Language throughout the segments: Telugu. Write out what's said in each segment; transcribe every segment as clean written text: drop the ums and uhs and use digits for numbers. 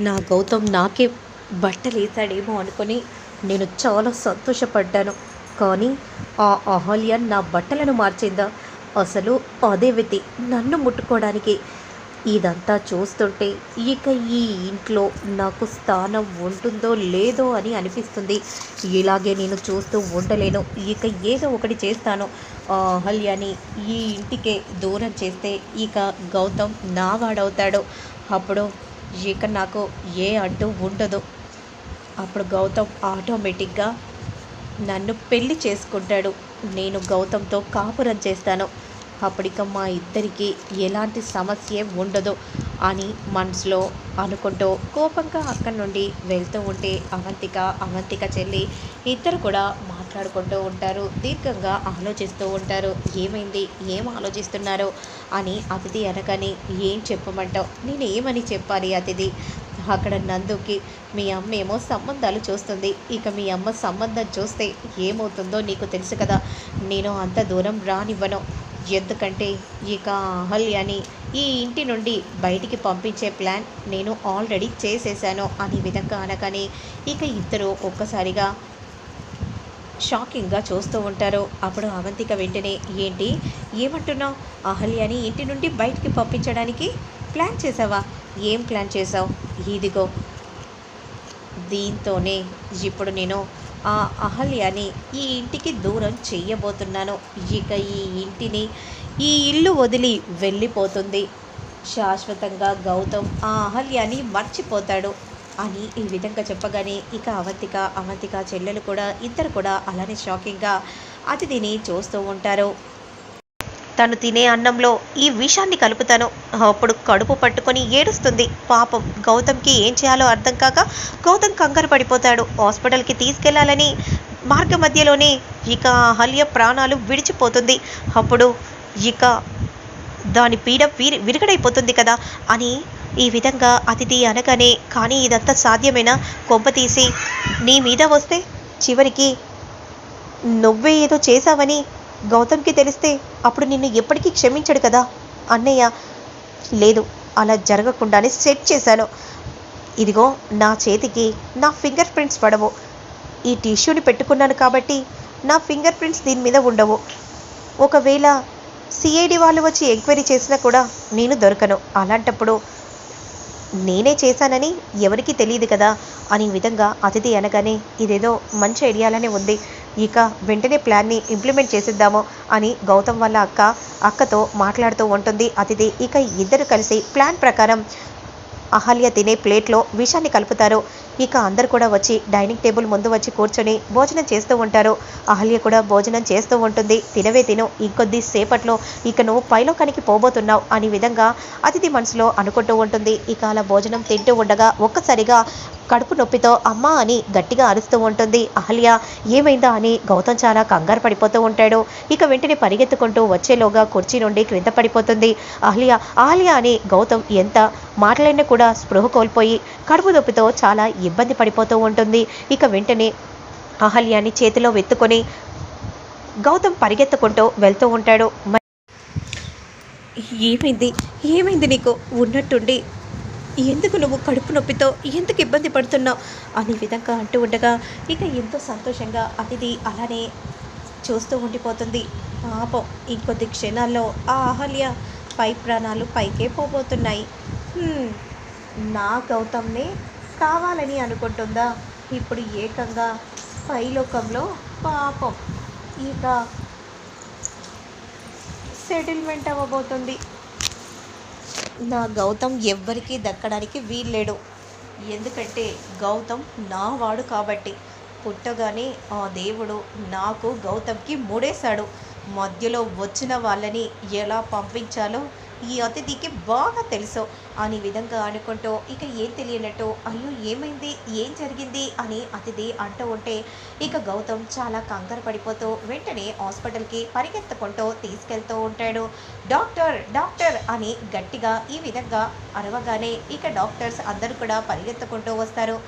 నా గౌతమ్ నాకే బట్టలేసాడేమో అనుకొని నేను చాలా సంతోషపడ్డాను. కానీ ఆ అహల్య నా బట్టలను మార్చిందా? అసలు అదే వ్యక్తి నన్ను ముట్టుకోవడానికి. ఇదంతా చూస్తుంటే ఇక ఈ ఇంట్లో నాకు స్థానం ఉంటుందో లేదో అని అనిపిస్తుంది. ఇలాగే నేను చూస్తూ ఉండలేను. ఇక ఏదో ఒకటి చేస్తాను. ఆ అహల్యని ఈ ఇంటికే దూరం చేస్తే ఇక గౌతమ్ నా వాడవుతాడు. అప్పుడు ఇక నాకు ఏ అడ్డు ఉండదు. అప్పుడు గౌతమ్ ఆటోమేటిక్గా నన్ను పెళ్లి చేసుకుంటాడు. నేను గౌతమ్తో కాపురం చేస్తాను. అప్పటిక మా ఇద్దరికి ఎలాంటి సమస్య ఉండదు అని మనసులో అనుకుంటూ కోపంగా అక్కడి నుండి వెళ్తూ ఉంటే అవంతిక చెల్లి ఇద్దరు కూడా మాట్లాడుకుంటూ ఉంటారు. దీర్ఘంగా ఆలోచిస్తూ ఉంటారు. ఏమైంది, ఏం ఆలోచిస్తున్నారు అని అతిథి అనగానే, ఏం చెప్పమంటావు, నేను ఏమని చెప్పాలి అతిథి? అక్కడ నందుకి మీ అమ్మ ఏమో సంబంధాలు చూస్తుంది. ఇక మీ అమ్మ సంబంధం చూస్తే ఏమవుతుందో నీకు తెలుసు కదా. నేను అంత దూరం రానివ్వను. ఎందుకంటే ఇక అహల్యని ఈ ఇంటి నుండి బయటికి పంపించే ప్లాన్ నేను ఆల్రెడీ చేసేసాను అని విధంగా అనగానే ఇక ఇద్దరు ఒక్కసారిగా షాకింగ్గా చూస్తూ ఉంటారు. అప్పుడు అవంతిక వెంటనే, ఏంటి, ఏమంటున్నావు? అహల్యని ఇంటి నుండి బయటికి పంపించడానికి ప్లాన్ చేసావా? ఏం ప్లాన్ చేసావు? ఇదిగో దీంతోనే ఇప్పుడు నేను ఆ అహల్యని ఈ ఇంటికి దూరం చెయ్యబోతున్నాను. ఇక ఈ ఇల్లు వదిలి వెళ్ళిపోతుంది. శాశ్వతంగా గౌతమ్ ఆ అహల్యని మర్చిపోతాడు అని ఈ విధంగా చెప్పగానే ఇక అవంతిక చెల్లెలు కూడా ఇద్దరు కూడా అలానే షాకింగ్గా అతిథిని చూస్తూ ఉంటారు. తను తినే అన్నంలో ఈ విషాన్ని కలుపుతాను. అప్పుడు కడుపు పట్టుకొని ఏడుస్తుంది. పాపం గౌతమ్కి ఏం చేయాలో అర్థం కాక గౌతమ్ కంగారు పడిపోతాడు. హాస్పిటల్కి తీసుకెళ్లాలని మార్గ మధ్యలోనే ఇక అహల్య ప్రాణాలు విడిచిపోతుంది. అప్పుడు ఇక దాని పీడ విరగడైపోతుంది కదా అని ఈ విధంగా అతిథి అనగానే, కానీ ఇదంతా సాధ్యమేనా? కొంపతీసి నీ మీద వస్తే చివరికి నువ్వే ఏదో చేశావని గౌతమ్కి తెలిస్తే అప్పుడు నిన్ను ఎప్పటికీ క్షమించడు కదా అన్నయ్య. లేదు, అలా జరగకుండానే సెట్ చేశాను. ఇదిగో నా చేతికి నా ఫింగర్ ప్రింట్స్ పడవు. ఈ టిష్యూని పెట్టుకున్నాను కాబట్టి నా ఫింగర్ ప్రింట్స్ దీని మీద ఉండవు. ఒకవేళ సిఐడి వాళ్ళు వచ్చి ఎంక్వైరీ చేసినా కూడా నేను దొరకను. అలాంటప్పుడు నేనే చేశానని ఎవరికీ తెలియదు కదా అని విధంగా అతిథి అనగానే, ఇదేదో మంచి ఐడియాలనే ఉంది. ఇక వెంటనే ప్లాన్ని ఇంప్లిమెంట్ చేసిద్దాము అని గౌతమ్ వాళ్ళ అక్కతో మాట్లాడుతూ ఉంటుంది అతిథి. ఇక ఇద్దరు కలిసి ప్లాన్ ప్రకారం అహల్య తినే ప్లేట్లో విషాన్ని కలుపుతారు. ఇక అందరు కూడా వచ్చి డైనింగ్ టేబుల్ ముందు వచ్చి కూర్చొని భోజనం చేస్తూ ఉంటారు. అహల్య కూడా భోజనం చేస్తూ ఉంటుంది. తినవే తిను, ఇంకొద్ది సేపట్లో ఇక నువ్వు పైలోకానికి పోబోతున్నావు అని విధంగా అతిథి మనసులో అనుకుంటూ ఉంటుంది. ఇక అలా భోజనం తింటూ ఉండగా ఒక్కసారిగా కడుపు నొప్పితో అమ్మా అని గట్టిగా అరుస్తూ ఉంటుంది అహల్య. ఏమైందా అని గౌతమ్ చాలా కంగారు పడిపోతూ ఉంటాడు. ఇక వెంటనే పరిగెత్తుకుంటూ వచ్చేలోగా కుర్చీ నుండి క్రింద పడిపోతుంది అహల్య అని గౌతమ్ ఎంత మాటలైనా కూడా స్పృహ కోల్పోయి కడుపు నొప్పితో చాలా ఇబ్బంది పడిపోతూ ఉంటుంది. ఇక వెంటనే అహల్యాని చేతిలో వెత్తుకొని గౌతమ్ పరిగెత్తుకుంటూ వెళ్తూ ఉంటాడు. ఏమైంది, ఏమైంది నీకు? ఉన్నట్టుండి ఎందుకు నువ్వు కడుపు నొప్పితో ఎందుకు ఇబ్బంది పడుతున్నావు అనే విధంగా అంటూ ఉండగా ఇక ఎంతో సంతోషంగా అతిథి అలానే చూస్తూ ఉండిపోతుంది. పాపం ఇంకొద్ది క్షణాల్లో ఆ అహల్య పై ప్రాణాలు పైకే పోబోతున్నాయి. నా గౌతమ్నే కావాలని అనుకుంటుందా? ఇప్పుడు ఏకంగా పైలోకంలో పాపం ఇక సెటిల్మెంట్ అవ్వబోతుంది. నా గౌతమ్ ఎవ్వరికీ దక్కడానికి వీల్లేడు. ఎందుకంటే గౌతమ్ నా వాడు కాబట్టి. పుట్టగానే ఆ దేవుడు నాకు గౌతమ్కి మూడేశాడు. మధ్యలో వచ్చిన వాళ్ళని ఎలా పంపించాలో ఈ అతిథికి బాగా తెలుసు అని విధంగా అనుకుంటూ ఇక ఏం తెలియనట్టు, అయ్యో ఏమైంది, ఏం జరిగింది అని అతిథి అంటూ ఉంటే ఇక గౌతమ్ చాలా కంగారు పడిపోతూ వెంటనే హాస్పిటల్కి పరిగెత్తుకుంటూ తీసుకెళ్తూ ఉంటాడు. డాక్టర్ డాక్టర్ అని గట్టిగా ఈ విధంగా అరవగానే ఇక డాక్టర్స్ అందరూ కూడా పరిగెత్తుకుంటూ వస్తారు.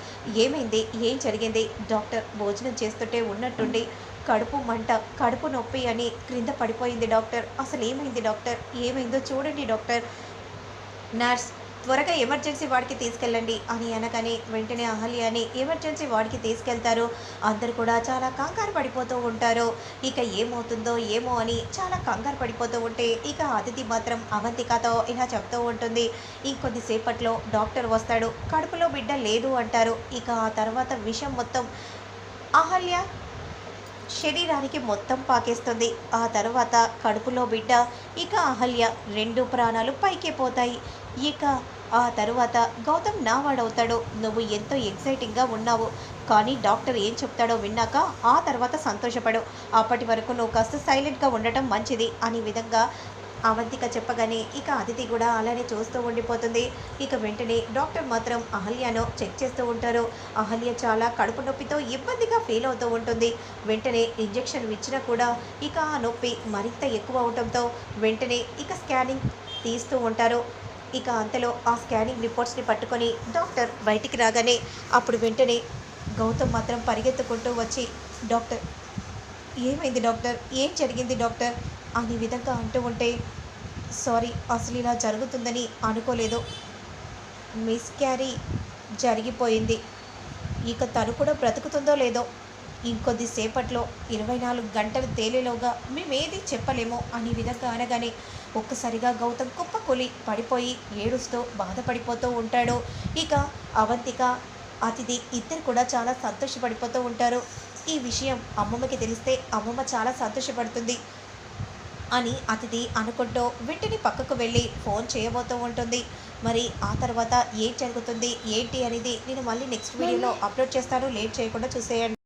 ఏమైంది, ఏం జరిగింది? డాక్టర్ భోజనం చేస్తుంటే ఉన్నట్టుండి కడుపు మంట, కడుపు నొప్పి అని క్రింద పడిపోయింది డాక్టర్. అసలు ఏమైంది డాక్టర్, ఏమైందో చూడండి డాక్టర్. నర్స్ త్వరగా ఎమర్జెన్సీ వార్డ్‌కి తీసుకెళ్ళండి అని అనగానే వెంటనే అహల్యని ఎమర్జెన్సీ వార్డ్‌కి తీసుకెళ్తారు. అందరూ కూడా చాలా కంగారు పడిపోతూ ఉంటారు. ఇక ఏమవుతుందో ఏమో అని చాలా కంగారు పడిపోతూ ఉంటే ఇక అదితి మాత్రం అవంతికతో ఇలా చెప్తూ ఉంటుంది. ఇంకొద్ది సేపట్లో డాక్టర్ వస్తాడు. కడుపులో బిడ్డ లేదు అంటారు. ఇక ఆ తర్వాత విషయం మొత్తం అహల్య శరీరానికి మొత్తం పాకేస్తుంది. ఆ తర్వాత కడుపులో బిడ్డ, ఇక అహల్య 2 ప్రాణాలు పైకే పోతాయి. ఇక ఆ తరువాత గౌతమ్ నా వాడవుతాడు. నువ్వు ఎంతో ఎక్సైటింగ్‌గా ఉన్నావు. కానీ డాక్టర్ ఏం చెప్తాడో విన్నాక ఆ తర్వాత సంతోషపడు. అప్పటి వరకు నువ్వు కాస్త సైలెంట్‌గా ఉండటం మంచిది అనే విధంగా అవంతిక చెప్పగానే ఇక అదితి కూడా అలానే చూస్తూ ఉండిపోతుంది. ఇక వెంటనే డాక్టర్ మాత్రం అహల్యను చెక్ చేస్తూ ఉంటారు. అహల్య చాలా కడుపు నొప్పితో ఇబ్బందిగా ఫీల్ అవుతూ ఉంటుంది. వెంటనే ఇంజెక్షన్ ఇచ్చినా కూడా ఇక ఆ నొప్పి మరింత ఎక్కువ అవటంతో వెంటనే ఇక స్కానింగ్ తీస్తూ ఉంటారు. ఇక అంతలో ఆ స్కానింగ్ రిపోర్ట్స్ని పట్టుకొని డాక్టర్ బయటికి రాగానే అప్పుడు వెంటనే గౌతమ్ మాత్రం పరిగెత్తుకుంటూ వచ్చి, డాక్టర్ ఏమైంది డాక్టర్, ఏం జరిగింది డాక్టర్ అనే విధంగా అంటూ ఉంటే, సారీ అసలు ఇలా జరుగుతుందని అనుకోలేదు. మిస్ క్యారీ జరిగిపోయింది. ఇక తను కూడా బ్రతుకుతుందో లేదో ఇంకొద్ది సేపట్లో 24 గంటలు తేలేలోగా మేమేది చెప్పలేము అనే విధంగా అనగానే ఒక్కసారిగా గౌతమ్ కుప్పకూలి పడిపోయి ఏడుస్తూ బాధపడిపోతూ ఉంటాడు. ఇక అవంతిక అతిథి ఇద్దరు కూడా చాలా సంతోషపడిపోతూ ఉంటారు. ఈ విషయం అమ్మమ్మకి తెలిస్తే అమ్మమ్మ చాలా సంతోషపడుతుంది అని అతిథి అనుకుంటూ వెంటనే పక్కకు వెళ్ళి ఫోన్ చేయబోతూ ఉంటుంది. మరి ఆ తర్వాత ఏం జరుగుతుంది ఏంటి అనేది నేను మళ్ళీ నెక్స్ట్ వీడియోలో అప్లోడ్ చేస్తాను. లేట్ చేయకుండా చూసేయండి.